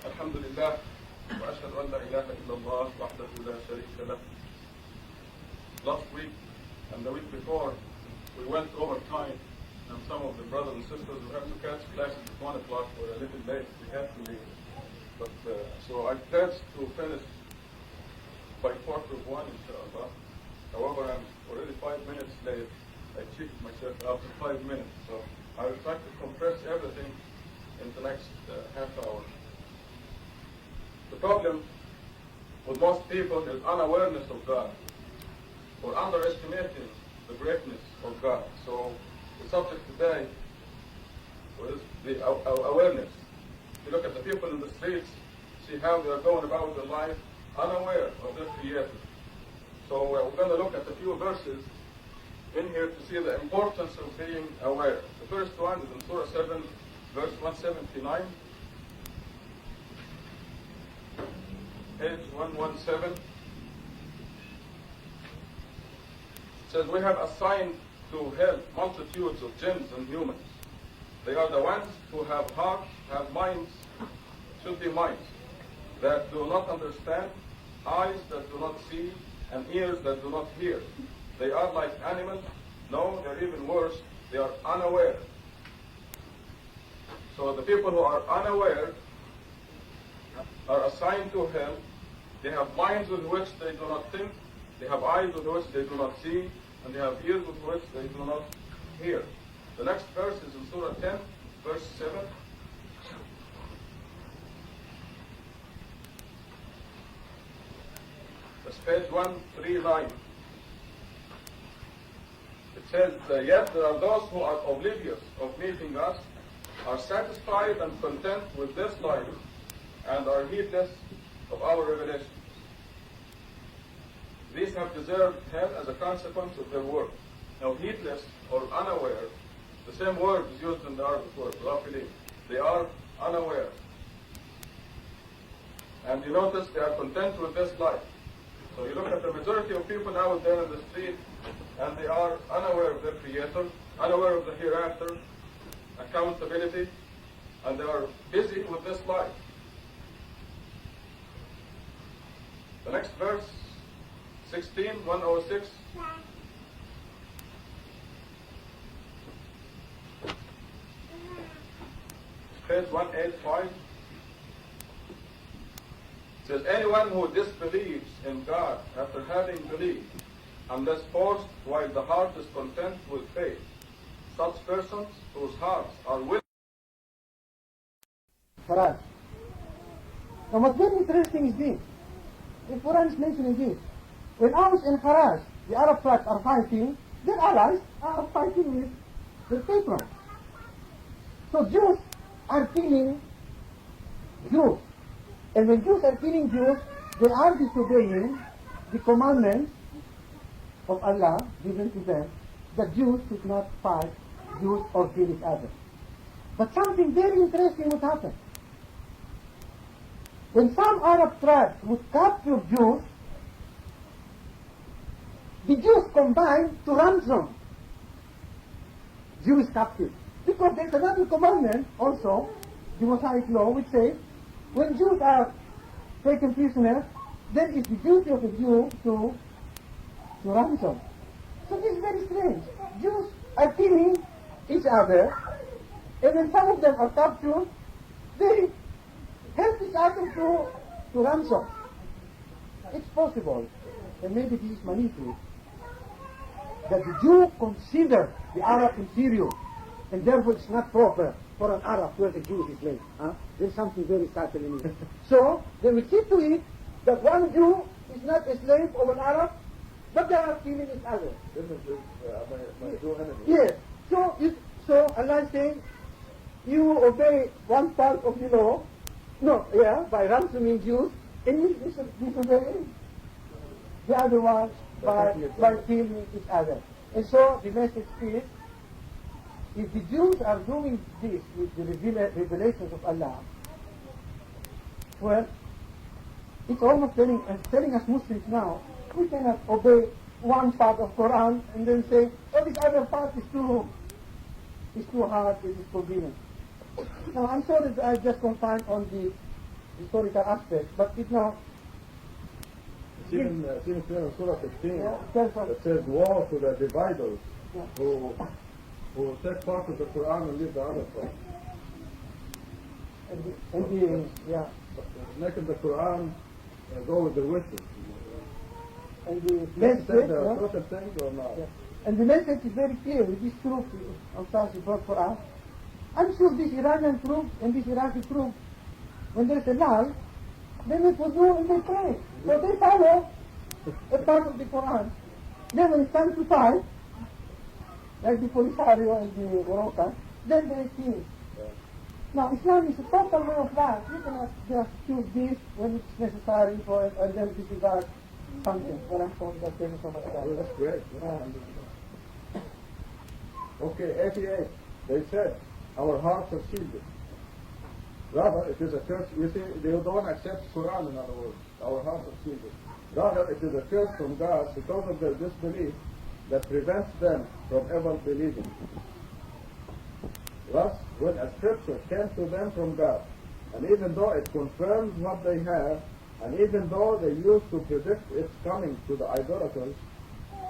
Alhamdulillah, wa ashhadu an la ilaha illallah wahdahu la sharika lah. Last week and the week before, we went over time, and some of the brothers and sisters who have to catch classes at 1 o'clock were a little late. We had to leave. But so I pledged to finish by 1:15, inshallah. However, I'm already 5 minutes late. I cheated myself after 5 minutes. So I will try to compress everything in the next half hour. The problem with most people is unawareness of God, or underestimating the greatness of God. So the subject today is the awareness. If you look at the people in the streets, see how they are going about their life unaware of their Creator. So we're going to look at a few verses in here to see the importance of being aware. The first one is in Surah 7, verse 179. Page 117. It says, we have assigned to hell multitudes of jinns and humans. They are the ones who have hearts, have minds, should be minds, that do not understand, eyes that do not see, and ears that do not hear. They are like animals. No, they're even worse. They are unaware. So the people who are unaware are assigned to hell. They have minds with which they do not think. They have eyes with which they do not see. And they have ears with which they do not hear. The next verse is in Surah 10, verse 7. That's page 139. It says, yet there are those who are oblivious of meeting us, are satisfied and content with this life, and are heedless of our revelation. These have deserved hell as a consequence of their work. Now, heedless or unaware, the same word is used in the Arabic word, ghafilin. They are unaware. And you notice they are content with this life. So you look at the majority of people out there in the street, and they are unaware of their Creator, unaware of the hereafter, accountability, and they are busy with this life. The next verse, 16, 106. Page 185. It says, anyone who disbelieves in God after having believed, unless forced while the heart is content with faith, such persons whose hearts are willing. Faraj. Now what's very interesting is this. The Quran is mentioning this. When Aus and Faraj, the Arab tribes, are fighting, their allies are fighting with their patrons. So Jews are killing Jews. And when Jews are killing Jews, they are disobeying the commandments of Allah given to them that Jews should not fight Jews or kill each other. But something very interesting would happen. When some Arab tribes would capture Jews, the Jews combine to ransom Jewish captives. Because there's another commandment also, the Mosaic law, which says, when Jews are taken prisoners, then it's the duty of the Jew to ransom. So this is very strange. Jews are killing each other, and when some of them are captured, they help each other to ransom. It's possible, and maybe this is manipulated, that the Jew consider the Arab inferior, and therefore it's not proper for an Arab where the Jew is slave. There's something very subtle in it. So they will see to it that one Jew is is not a slave of an Arab, but they are killing each other. This is my true enemy. Yes. So Allah is saying, you obey one part of the law, by ransoming Jews, and you disobey the other one by killing each other. And so the message is, if the Jews are doing this with the revelations of Allah, well, it's almost telling us Muslims now, we cannot obey one part of Quran and then say, oh, this other part is too hard, it is forbidden. Now, I'm sorry that I just confined on the historical aspect, but it now... It's even clear in Surah 15, it says, woe to the dividers who take part of the Quran and leave the other part. Making the Quran go with the wishes. And the message, social things or not? And the message is very clear with this proof of Saudi brought for us. I'm sure these Iranian troops and these Iraqi troops, when there's a lie, they make wudu and they pray. So they follow a part of the Quran. Then when it's time to fight, like the Polisario and the Moroccan, then they kill. Now, Islam is a total way of life. You cannot just choose this when it's necessary for it and then disregard something. Well, I'm sorry, that's taking so much time. Well, that's great. Okay, 88. They said, our hearts are shielded. Rather, it is a curse. You see, they don't accept Quran, in other words. Our hearts are shielded. Rather, it is a curse from God because of their disbelief that prevents them from ever believing. Thus, when a scripture came to them from God, and even though it confirms what they have, and even though they used to predict its coming to the idolaters,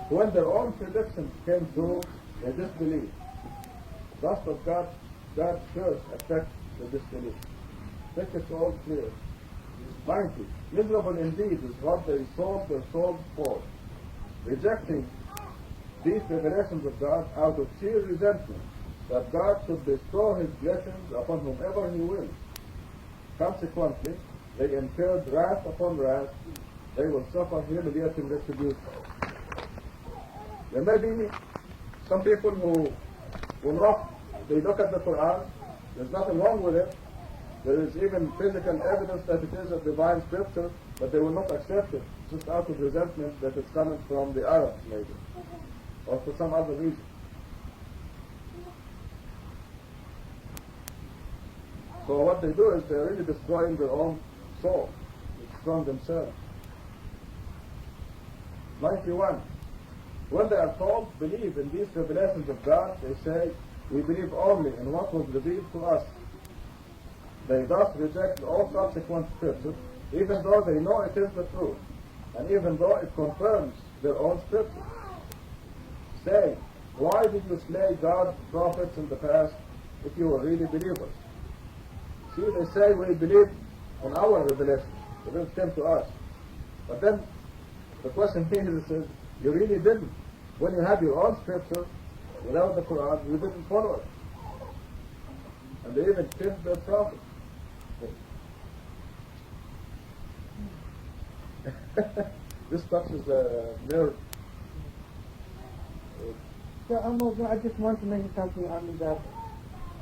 when their own predictions came true, they disbelieved. Thus does God's curse affect the disbelief. I think it's all clear. 90. Miserable indeed is what they sold their souls for, rejecting these revelations of God out of sheer resentment that God should bestow His blessings upon whomever He wills. Consequently, they incurred wrath upon wrath. They will suffer humiliating retribution. There may be some people who will not, they look at the Quran, there's nothing wrong with it. There is even physical evidence that it is a divine scripture, but they will not accept it, just out of resentment that it's coming from the Arabs, maybe, or for some other reason. So what they do is they're really destroying their own soul, destroying themselves. 91. When they are told, believe in these revelations of God, they say, we believe only in what was revealed to us. They thus reject all subsequent scriptures, even though they know it is the truth, and even though it confirms their own scriptures. Say, why did you slay God's prophets in the past if you were really believers? See, they say we believe in our revelation. It didn't come to us. But then the question is, you really didn't. When you had your own scripture, without the Quran, you didn't follow it. And they even killed their prophets. This touches a nerve. So I just want to mention something on that.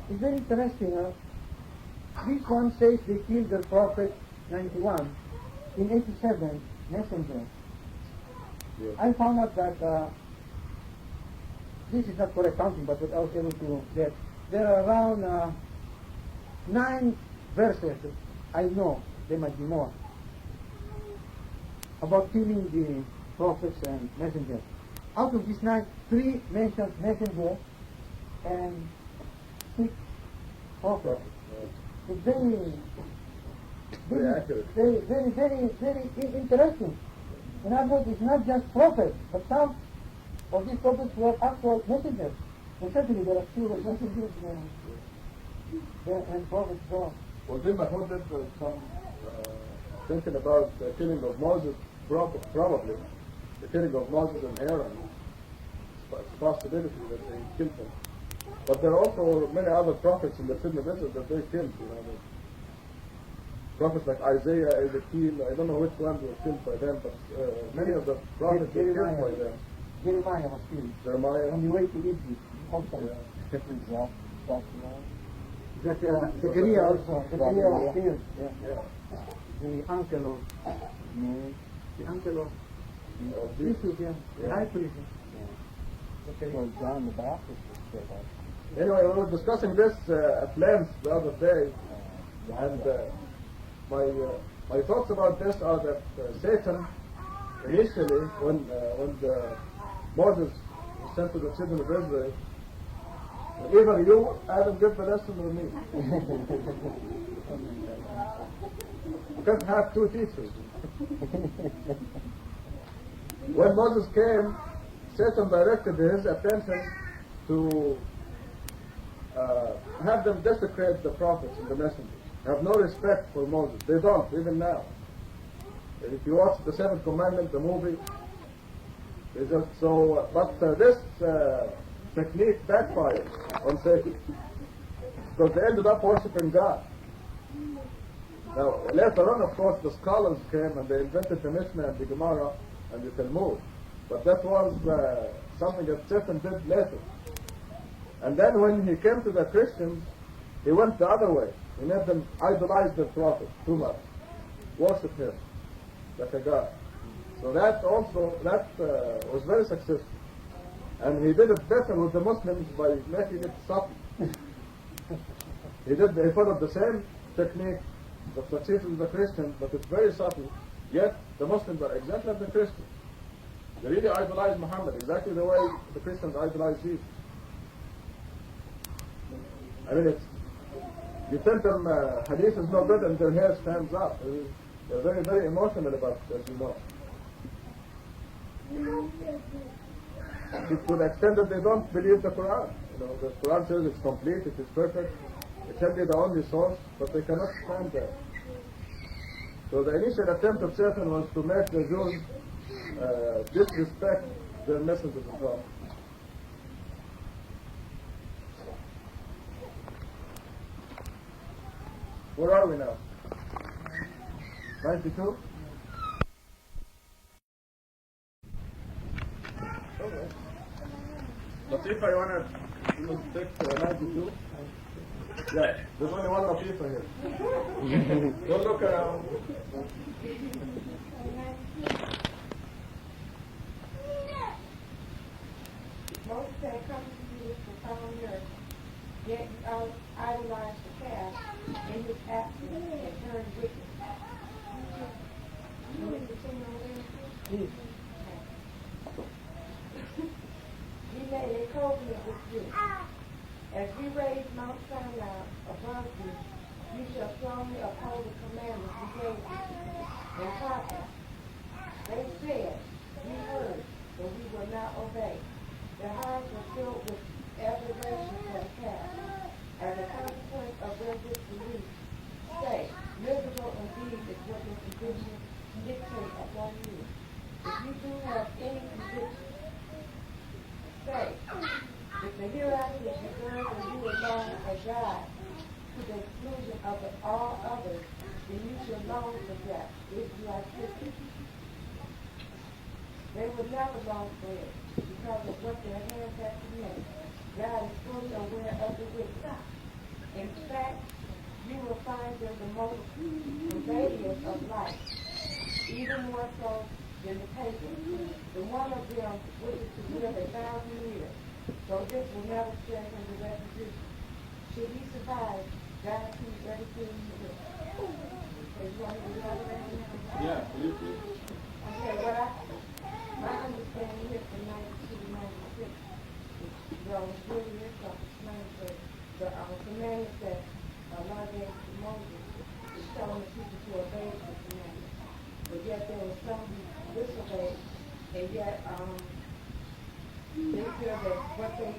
It's very interesting. This one says they killed the Prophet 91. In 87, messenger. Yes. I found out that this is not correct counting, but what I was able to get, there are around 9 verses. I know there might be more about killing the prophets and messengers. Out of these 9, 3 mentions messengers and 6 prophets. It's Very accurate. very interesting. In other words, it's not just prophets, but some of these prophets were actual messengers. And certainly there are few messengers and prophets so. Well, then Mahmoud did some thinking about the killing of Moses, probably. The killing of Moses and Aaron. It's a possibility that they killed them. But there are also many other prophets in the children of Israel that they killed, prophets like Isaiah, Ezekiel, I don't know which ones were killed by them, but many of the prophets were killed by them. Jeremiah was killed. Jeremiah. On the way to Egypt. Also. That Zechariah also. Zechariah was killed. Yeah. The uncle of Jesus, the high priest. Okay. Well, John the Baptist was killed. Anyway, we were discussing this at length the other day, and my thoughts about this are that Satan, initially, when Moses was sent to the children of Israel, either you, Adam, give the lesson, or me. You can't have two teachers. When Moses came, Satan directed his attention to have them desecrate the prophets and the messengers. Have no respect for Moses. They don't, even now. If you watch the Seventh Commandment, the movie, they just so. But this technique backfired on Satan because they ended up worshiping God. Now, later on, of course, the scholars came and they invented the Mishnah and the Gemara and the Talmud. But that was something that Satan did later. And then when he came to the Christians, he went the other way. He made them idolize their prophet too much, worship him like a god. So that also was very successful. And he did it better with the Muslims by making it subtle. He followed the same technique that succeeds with the Christians, but it's very subtle. Yet the Muslims are exactly like the Christians. They really idolize Muhammad exactly the way the Christians idolize Jesus. I mean, you tell them hadith is no good and their hair stands up. They're very, very emotional about it, as you know. To the extent that they don't believe the Quran. You know, the Quran says it's complete, it is perfect, it can be the only source, but they cannot stand there. So the initial attempt of Satan was to make the Jews disrespect their messengers of God. Where are we now? 92? Okay. Latifa, you want to take 92? Yeah, there's only one Latifa here. Don't look around. Most say, come to Jesus for found earth, yet you idolize the calf in his absence and turn wicked. You want to sing over there? He made a covenant with you. As we raise Mount Sinai above you, you shall strongly uphold the commandments we gave you. And Papa, they said, we heard, but we will not obey. Their hearts were filled with adoration for the calf. As a consequence of their disbelief, say, miserable indeed is what your condition dictate upon you. If you do have any conviction, say, if the hereafter is reserved and you alone are God, to the exclusion of all others, then you shall long for death if you are Christians. They will never long for it because of what their hands have committed. God is fully aware of the wicked. In fact, you will find them the most rebellious of life, even more so than the pagans. The one of them wishes to live 1,000 years, so this will never stray from the requisition. Should he survive, God keeps everything he does. Okay, you want to do that right now? Yeah, please. Okay, my understanding is from 92 to 96. Well, it's really is self-explanatory. The commandments that Allah gave to Moses is telling the people to obey the commandments. But yet there was some who disobeyed, and yet they feel that what they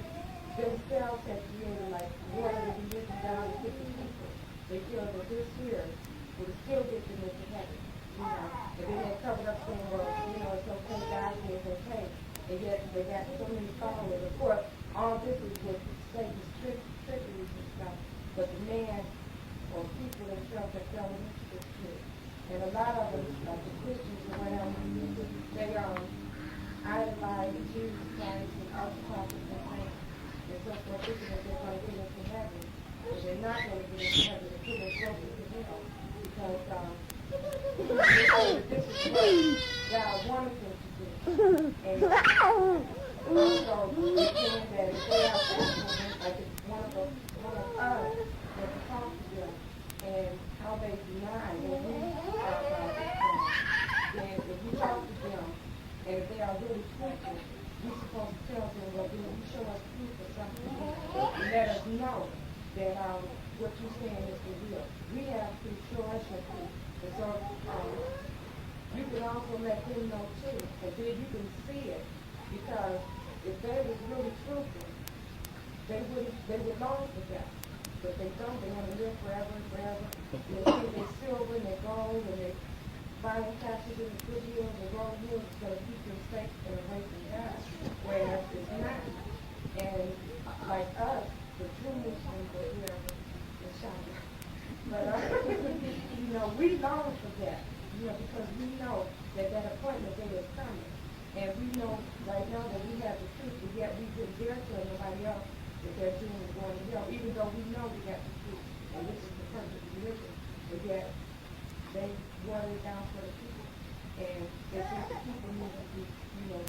themselves have created, like water to be written down to 50 people, they feel that this here will still get them into heaven. You know, and then they covered up saying, well, you know, it's okay, God is okay. And yet they got so many followers. Of course, all this is what Satan's trickeries and stuff. But the man or people themselves that fell into this lot of them, like the Christians around, they idolize Jesus Christ and other prophets and saints. And so forth, thinking that they're going to get into heaven. But they're not going to get into heaven until they're closer to hell. Because this is what God wanted them to do. And also, they're saying that if they are faithful, like it's one of us that to talk to them, and how they deny when we are then if we talk to them, and if they are really truthful, we're supposed to tell them, well, you show us proof or something, and let us know that what you're saying is the real. We have to show us your proof. And so you can also let them know too, and then you can see it, because if they was really truthful, they would long for death. But they don't. They want to live forever and forever. And they see their silver and their gold and their buying taxes in the good hills and gold hills is going to keep them safe and away from God. Whereas it's not. And like us, the true Muslims are here in China. But we long for that. Because we know that appointment day is coming. And we know right now that we have the truth, but yet we didn't dare tell nobody else that their dream is going to hell, even though we know we got the truth, and this is the perfect religion, but yet they water it down for the people. And they think the people need to be,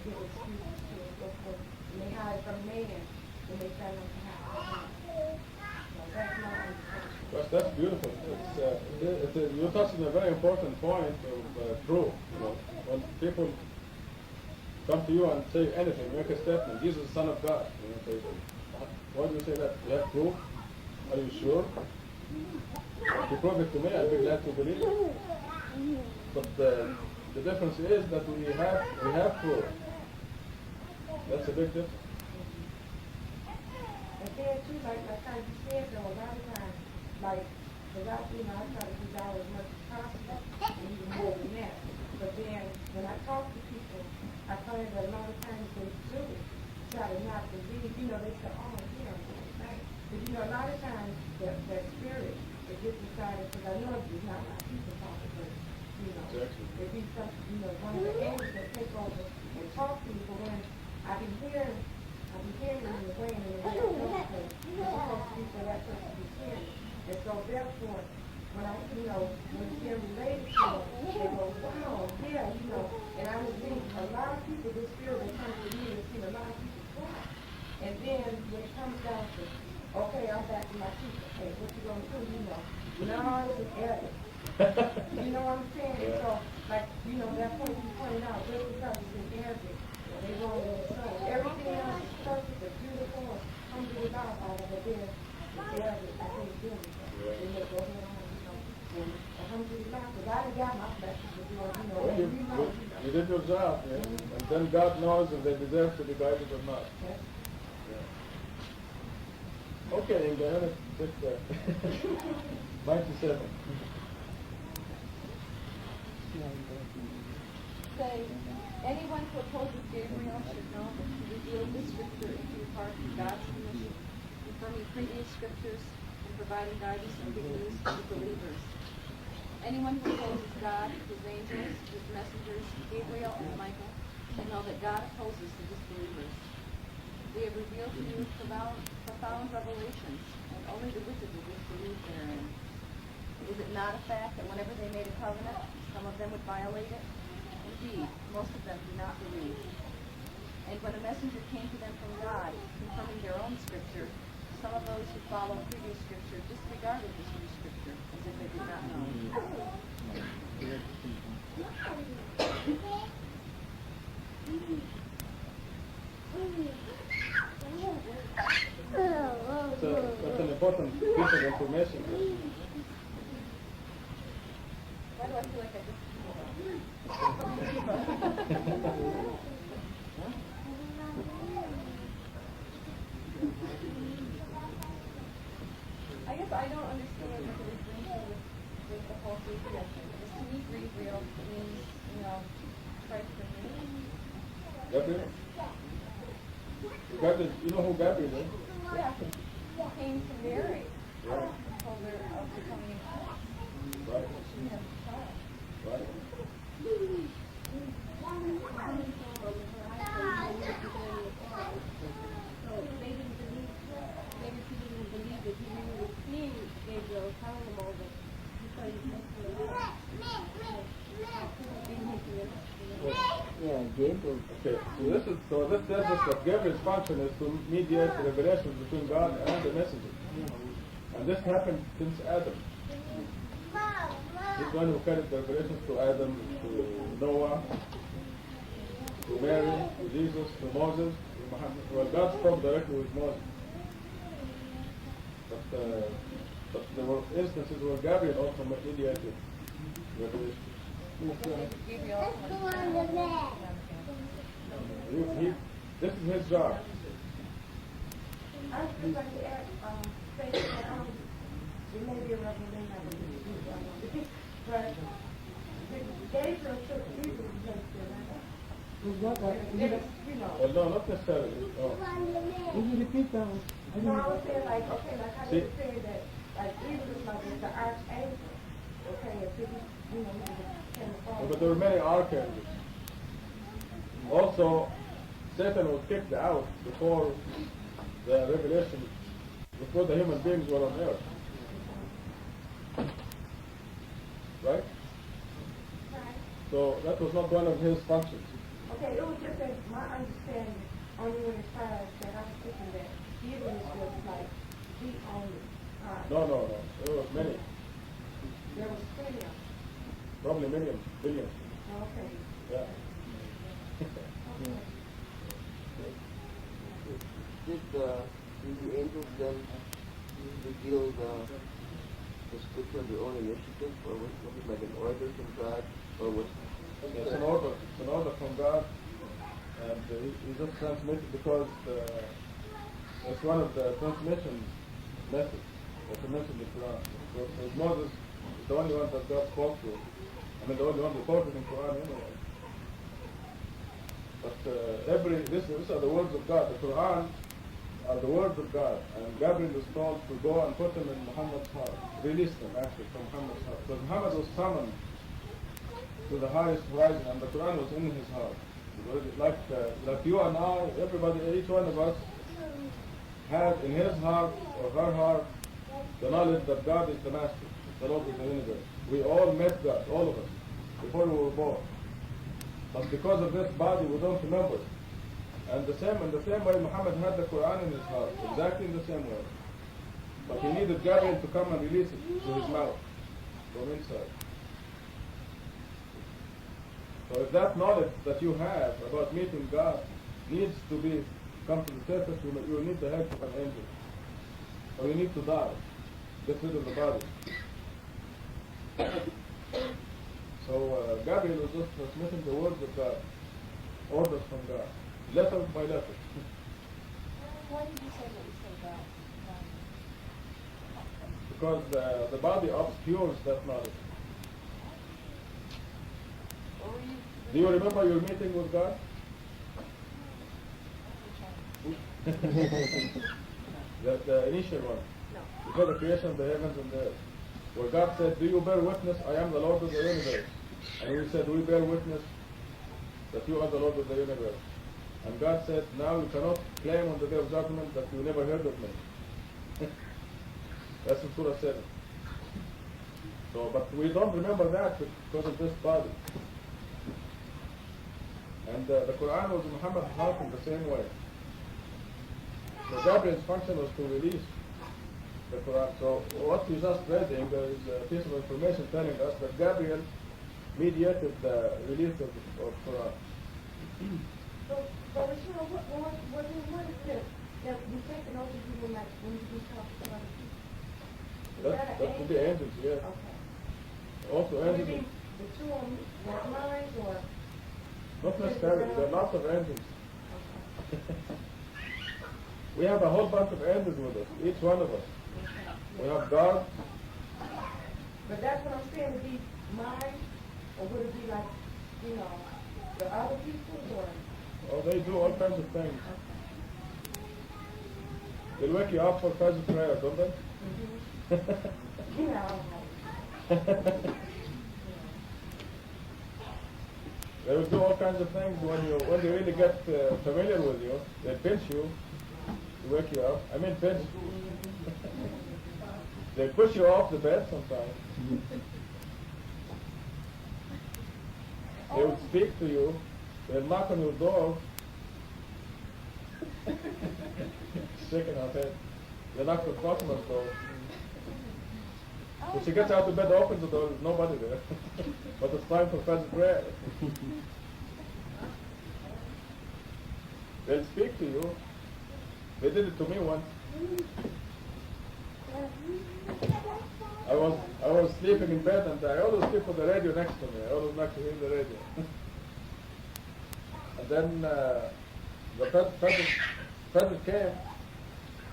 give excuses to it, so forth. And they hide from man when they tell them to hide. So that's my understanding. Well, that's beautiful. You're touching a very important point of proof. When people come to you and say anything, make a statement, Jesus is the Son of God. Say, why do you say that? You have proof? Are you sure? If you prove it to me, I'll be glad to believe it. But the difference is that we have proof. That's a big difference. And then too, like how you said though, a lot of times, like, because I try to do that as much as possible, and even more than that. But then when I talk to people, I find that a lot of times they do try to not believe, they say, oh, right. But a lot of times that spirit, it gets decided, because I know it's not my people talking, but, it be something, one of the angels that take over and talk to you. But when I be hearing in the brain and the way it's supposed to be for that person to be hearing. And so therefore, when I, when it's being related to them, they go, wow, yeah, and I would think a lot of people, this spirit that comes to me, and see a lot of people cry. And then when it comes down to, okay, I'm back to my teacher. Hey, what you gonna do? No, it's an error. You know what I'm saying? Yeah. So, like, that point you pointed out, just because it's in Arabic, they wrong in the soul. Everything else is perfect, and beautiful, and alhamdulillah, but then it's Arabic, I can't do it. They look over and alhamdulillah, because I done got my blessings with you did your job, and then God knows if they deserve to be guided or not. Yes. Okay, Inga, let's take that. 97. Say, anyone who opposes Gabriel should know that he revealed this scripture into part of God's commission, confirming previous scriptures and providing guidance and good news to the believers. Anyone who opposes God, his angels, his messengers, Gabriel and Michael, should know that God opposes the disbelievers. We have revealed to you profound revelations, and only the wicked will disbelieve therein. Is it not a fact that whenever they made a covenant, some of them would violate it? Indeed, most of them do not believe. And when a messenger came to them from God, confirming their own scripture, some of those who followed previous scripture disregarded this new scripture, as if they did not know. So that's an important piece of information. Why do I feel like I just... I guess I don't understand what the distinction with the whole atheism. Because to me, Gabriel means, Christ for me. Gabriel? Gabriel, you know who Gabriel is? Yeah, he came to Mary. Told her of becoming a child. Right. She had a child. Right? So they didn't believe, maybe people didn't believe that he really was seeing Gabriel telling them all this. He thought he was making it up. Yeah, Gabriel. Okay, so this tells us that Gabriel's function is to mediate the revelations between God and the messenger. And this happened since Adam. He's the one who carried the revelations to Adam, to Noah, to Mary, to Jesus, to Moses, to Muhammad. Well, God spoke directly with Moses. But there were instances where Gabriel also mediated revelation. This is his job. I was just like to add, say that it may be a revelation, but Gabriel took Jesus' place there, Well, no, not necessarily. Oh. Will you repeat that? So I was saying like, okay, like how you said that, like Jesus like was the archangel, okay, if he, he was But there were many archangels. Also, Satan was kicked out before the revelation, before the human beings were on earth. Right? So that was not one of his functions. Okay, it was just that my understanding only when it started that I was thinking that Jesus was like the only. No. There was many. There was plenty of them. Probably millions, billions. Okay. Yeah. Did the angels then reveal the scripture on their own initiative, or was it like an order from God, or was It's an order. It's an order from God, and he just transmitted because it's one of the transmission methods. That's mentioned in the Quran. So Moses is the only one that God spoke to. I mean, the only one recorded in the Quran anyway. But these are the words of God. The Quran are the words of God, and Gabriel was told to go and put them in Muhammad's heart, release them actually from Muhammad's heart. Because Muhammad was summoned to the highest horizon, and the Quran was in his heart. Like you and I, everybody, each one of us had in his heart or her heart the knowledge that God is the Master, the Lord of the universe. We all met God, all of us, before we were born. But because of this body, we don't remember it. And in the same way, Muhammad had the Quran in his heart, exactly in the same way. But he needed Gabriel to come and release it to his mouth from inside. So if that knowledge that you have about meeting God needs to come to the surface, you need the help of an angel. Or you need to die, get rid of the body. So Gabriel was just transmitting the words of God, orders from God, letter by letter. Why did you say what you said about Because the body obscures that knowledge. Or were you? Do you remember your meeting with God? The initial one. No. Before the creation of the heavens and the earth. Where God said, do you bear witness, I am the Lord of the universe. And we said, we bear witness that you are the Lord of the universe. And God said, now you cannot claim on the day of judgment that you never heard of me. That's in Surah 7. So, but we don't remember that because of this body. And the Quran was in Muhammad's heart in the same way. So Gabriel's function was to release the Quran. So what we just read, there is a piece of information telling us that Gabriel mediated the release of Quran. But you know, what is this? That we taking over you when you talk to other people? That could be angels, yes. Okay. Also Would it be angels. the two on one lines or? Not necessarily, there are lots of angels. Okay. We have a whole bunch of angels with us, each one of us. We have God. But that's what I'm saying, would it be mine, or would it be like, you know, the other people's, or? Oh, they do all kinds of things. They wake you up for Fajr prayer, don't they? You know. They will do all kinds of things when they really get familiar with you. They pinch you to wake you up. I mean pinch. They push you off the bed sometimes. They will speak to you. They'll knock on your door. Shaking her head. They knock on Fatima's door. When she gets out of bed, opens the door, there's nobody there. But it's time for Fajr prayer. They'll speak to you. They did it to me once. I was sleeping in bed and I always sleep with the radio next to me. I always like to hear the radio. And then the Fajr came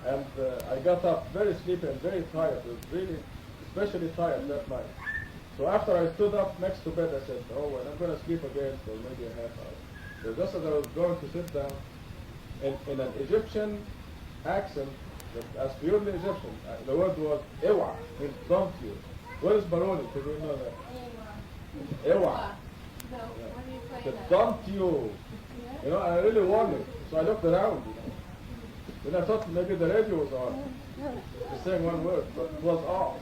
and I got up very sleepy and very tired. I was really especially tired that night. So after I stood up next to bed, I said, oh, well, I'm going to sleep again for maybe a half hour. So just as I was going to sit down, in an Egyptian accent, as purely Egyptian, the word was ewa, means don't you. Where is Baroni? Did you know that? Ewa. So when you play Said, that, don't you. You know, I really warned him. So I looked around, you know. Then I thought maybe the radio was on. Just saying one word, but it was off.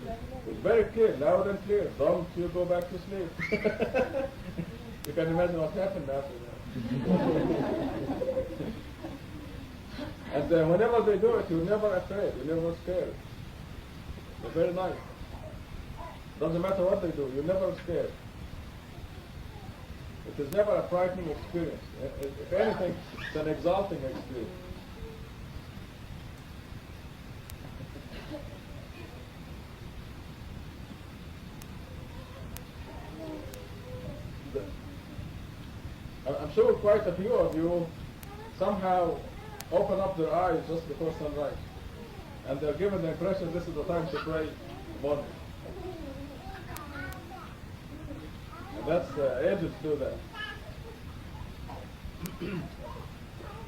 It was very clear, loud and clear. Don't you go back to sleep. You can imagine what happened after that. And whenever they do it, you're never afraid, you're never scared. They're very nice. Doesn't matter what they do, you're never scared. It is never a frightening experience. If anything, it's an exalting experience. I'm sure quite a few of you somehow open up their eyes just before sunrise. And they're given the impression this is the time to pray morning. And that's, angels do that.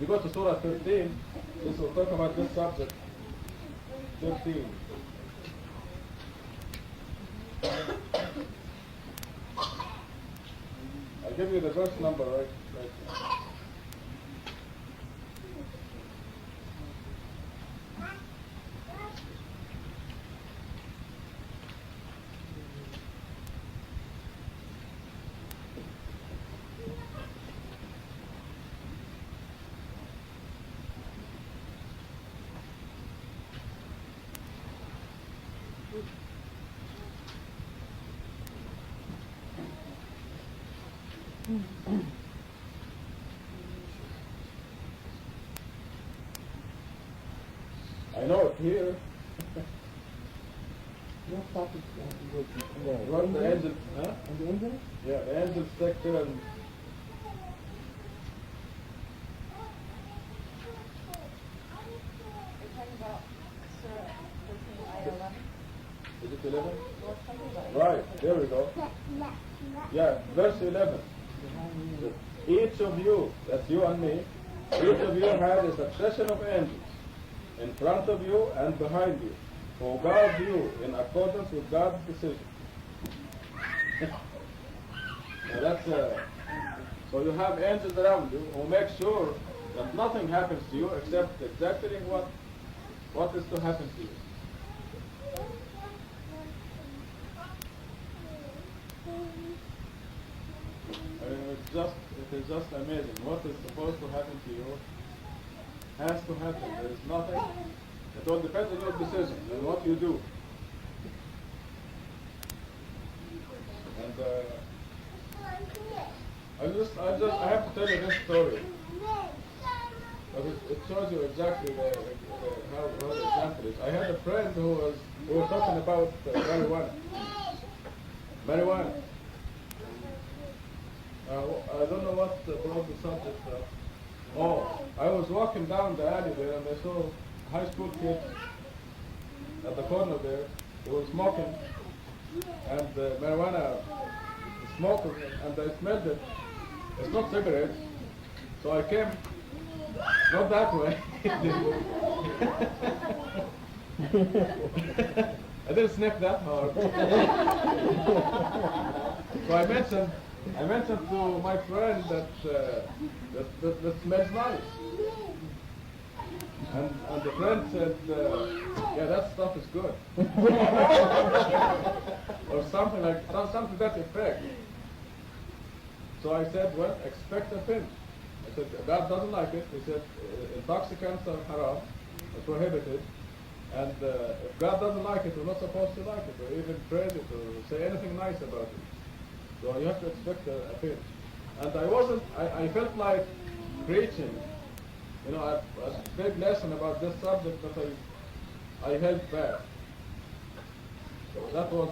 You go to Surah 13, this will talk about this subject. 13. I'll give you the verse number right now. I know it here. What the angel, huh? And the angel? Yeah, the angel sector and you're talking about Surah 13, ayah 11. is it 11? Well, it's something about Right, there we go. Yeah, verse 11. Each of you, that's you and me, each of you had a succession of angels in front of you and behind you, who guard you in accordance with God's decision. Now that's so you have angels around you who make sure that nothing happens to you except exactly what is to happen to you. I mean, it is just amazing. What is supposed to happen to you has to happen. There is nothing. It all depends on your decision and what you do. And I have to tell you this story. But it shows you exactly how the example is. I had a friend who we were talking about marijuana. Marijuana. I don't know what brought the subject up. I was walking down the alley there and I saw high school kids at the corner there. They were smoking and marijuana smoking, and I smelled it. It's not cigarettes. So I came, not that way. I didn't sniff that hard. So I mentioned, I mentioned to my friend that that smells nice. And the friend said, yeah, that stuff is good. Or something to that effect. So I said, well, expect a pinch. I said, God doesn't like it. He said, intoxicants are haram, prohibited. And if God doesn't like it, we're not supposed to like it, or even praise it, or say anything nice about it. So you have to expect a pinch. And I felt like preaching. You know, a big lesson about this subject, but I held back. So that was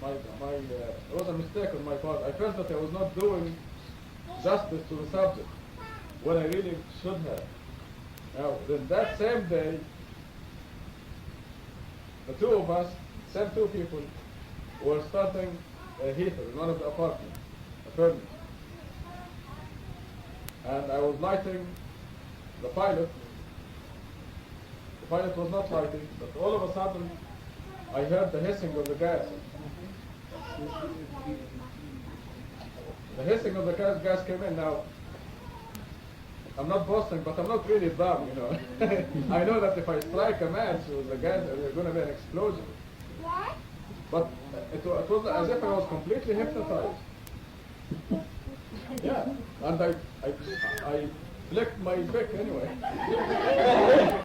it was a mistake on my part. I felt that I was not doing justice to the subject, when I really should have. Now, then that same day, the two of us, same two people, were starting a heater in one of the apartments, a furnace. And I was lighting the pilot. The pilot was not lighting, but all of a sudden, I heard the hissing of the gas. The hissing of the gas came in. Now, I'm not boasting, but I'm not really dumb, you know. I know that if I strike a match with the gas, there's going to be an explosion. But it was as if I was completely hypnotized. Yeah, and I flicked my pick anyway.